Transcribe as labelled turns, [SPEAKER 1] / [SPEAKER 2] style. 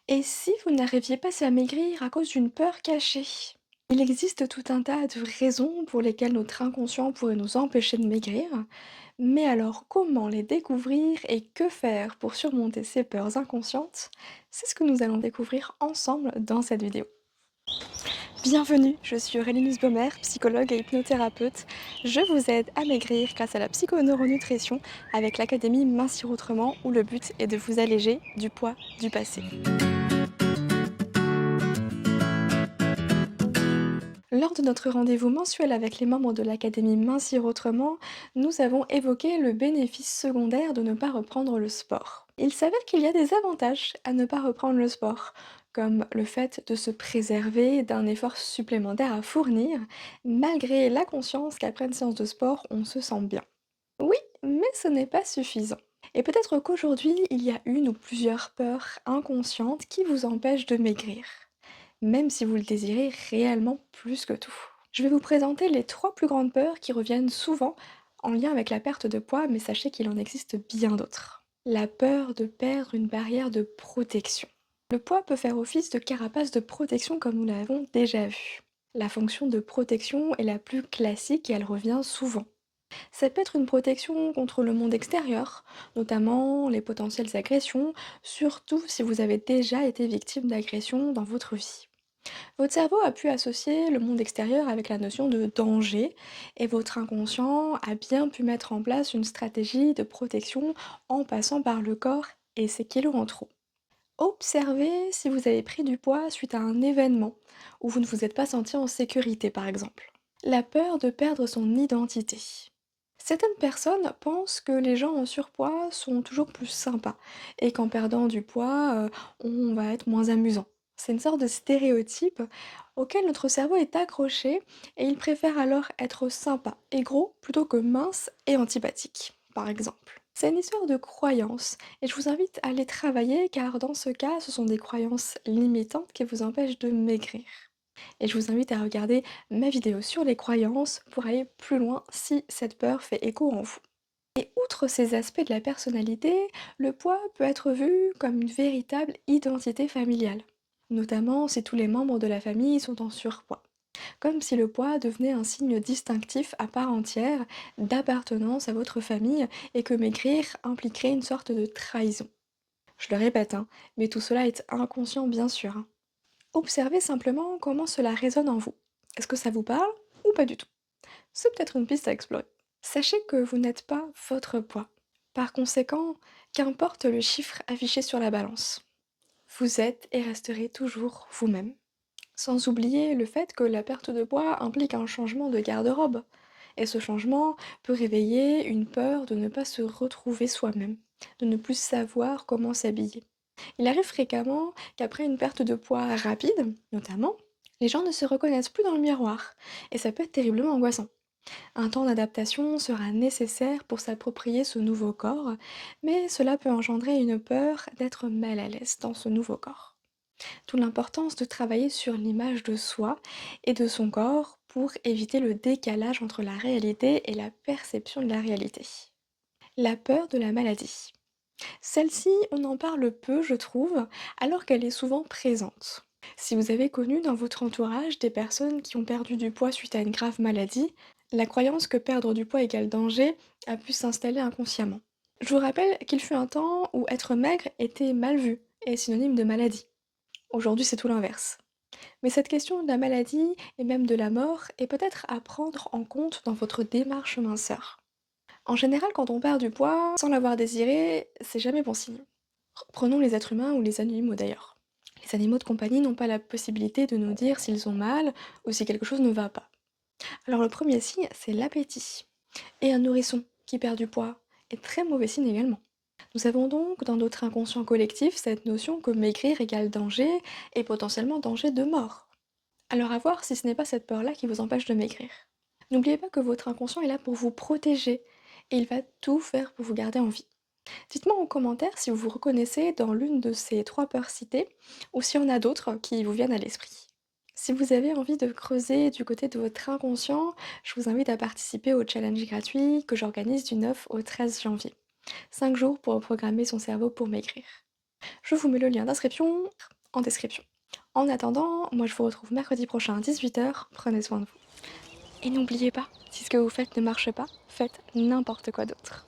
[SPEAKER 1] Et si vous n'arriviez pas à maigrir à cause d'une peur cachée? Il existe tout un tas de raisons pour lesquelles notre inconscient pourrait nous empêcher de maigrir. Mais alors, comment les découvrir et que faire pour surmonter ces peurs inconscientes? C'est ce que nous allons découvrir ensemble dans cette vidéo. Bienvenue, je suis Aurélie Nussbaumer, psychologue et hypnothérapeute. Je vous aide à maigrir grâce à la psychoneuronutrition avec l'Académie Mincir Autrement où le but est de vous alléger du poids du passé. Lors de notre rendez-vous mensuel avec les membres de l'Académie Mincir Autrement, nous avons évoqué le bénéfice secondaire de ne pas reprendre le sport. Il s'avère qu'il y a des avantages à ne pas reprendre le sport, comme le fait de se préserver d'un effort supplémentaire à fournir, malgré la conscience qu'après une séance de sport, on se sent bien. Oui, mais ce n'est pas suffisant. Et peut-être qu'aujourd'hui, il y a une ou plusieurs peurs inconscientes qui vous empêchent de maigrir même si vous le désirez réellement plus que tout. Je vais vous présenter les 3 plus grandes peurs qui reviennent souvent en lien avec la perte de poids, mais sachez qu'il en existe bien d'autres. La peur de perdre une barrière de protection. Le poids peut faire office de carapace de protection comme nous l'avons déjà vu. La fonction de protection est la plus classique et elle revient souvent. Ça peut être une protection contre le monde extérieur, notamment les potentielles agressions, surtout si vous avez déjà été victime d'agressions dans votre vie. Votre cerveau a pu associer le monde extérieur avec la notion de danger et votre inconscient a bien pu mettre en place une stratégie de protection en passant par le corps et ses kilos en trop. Observez si vous avez pris du poids suite à un événement où vous ne vous êtes pas senti en sécurité par exemple. La peur de perdre son identité. Certaines personnes pensent que les gens en surpoids sont toujours plus sympas et qu'en perdant du poids, on va être moins amusant. C'est une sorte de stéréotype auquel notre cerveau est accroché et il préfère alors être sympa et gros plutôt que mince et antipathique, par exemple. C'est une histoire de croyances et je vous invite à les travailler car dans ce cas, ce sont des croyances limitantes qui vous empêchent de maigrir. Et je vous invite à regarder ma vidéo sur les croyances pour aller plus loin si cette peur fait écho en vous. Et outre ces aspects de la personnalité, le poids peut être vu comme une véritable identité familiale, notamment si tous les membres de la famille sont en surpoids. Comme si le poids devenait un signe distinctif à part entière d'appartenance à votre famille et que maigrir impliquerait une sorte de trahison. Je le répète, hein, mais tout cela est inconscient bien sûr, hein. Observez simplement comment cela résonne en vous. Est-ce que ça vous parle ou pas du tout? C'est peut-être une piste à explorer. Sachez que vous n'êtes pas votre poids. Par conséquent, qu'importe le chiffre affiché sur la balance, vous êtes et resterez toujours vous-même. Sans oublier le fait que la perte de poids implique un changement de garde-robe. Et ce changement peut réveiller une peur de ne pas se retrouver soi-même, de ne plus savoir comment s'habiller. Il arrive fréquemment qu'après une perte de poids rapide, notamment, les gens ne se reconnaissent plus dans le miroir, et ça peut être terriblement angoissant. Un temps d'adaptation sera nécessaire pour s'approprier ce nouveau corps, mais cela peut engendrer une peur d'être mal à l'aise dans ce nouveau corps. D'où l'importance de travailler sur l'image de soi et de son corps pour éviter le décalage entre la réalité et la perception de la réalité. La peur de la maladie. Celle-ci, on en parle peu, je trouve, alors qu'elle est souvent présente. Si vous avez connu dans votre entourage des personnes qui ont perdu du poids suite à une grave maladie, la croyance que perdre du poids égale danger a pu s'installer inconsciemment. Je vous rappelle qu'il fut un temps où être maigre était mal vu et synonyme de maladie. Aujourd'hui, c'est tout l'inverse. Mais cette question de la maladie et même de la mort est peut-être à prendre en compte dans votre démarche minceur. En général, quand on perd du poids sans l'avoir désiré, c'est jamais bon signe. Prenons les êtres humains ou les animaux d'ailleurs. Les animaux de compagnie n'ont pas la possibilité de nous dire s'ils ont mal ou si quelque chose ne va pas. Alors le premier signe, c'est l'appétit. Et un nourrisson qui perd du poids est très mauvais signe également. Nous avons donc dans notre inconscient collectif cette notion que maigrir égale danger et potentiellement danger de mort. Alors à voir si ce n'est pas cette peur-là qui vous empêche de maigrir. N'oubliez pas que votre inconscient est là pour vous protéger et il va tout faire pour vous garder en vie. Dites-moi en commentaire si vous vous reconnaissez dans l'une de ces 3 peurs citées ou s'il y en a d'autres qui vous viennent à l'esprit. Si vous avez envie de creuser du côté de votre inconscient, je vous invite à participer au challenge gratuit que j'organise du 9 au 13 janvier. 5 jours pour reprogrammer son cerveau pour maigrir. Je vous mets le lien d'inscription en description. En attendant, moi je vous retrouve mercredi prochain à 18 h. Prenez soin de vous. Et n'oubliez pas, si ce que vous faites ne marche pas, faites n'importe quoi d'autre.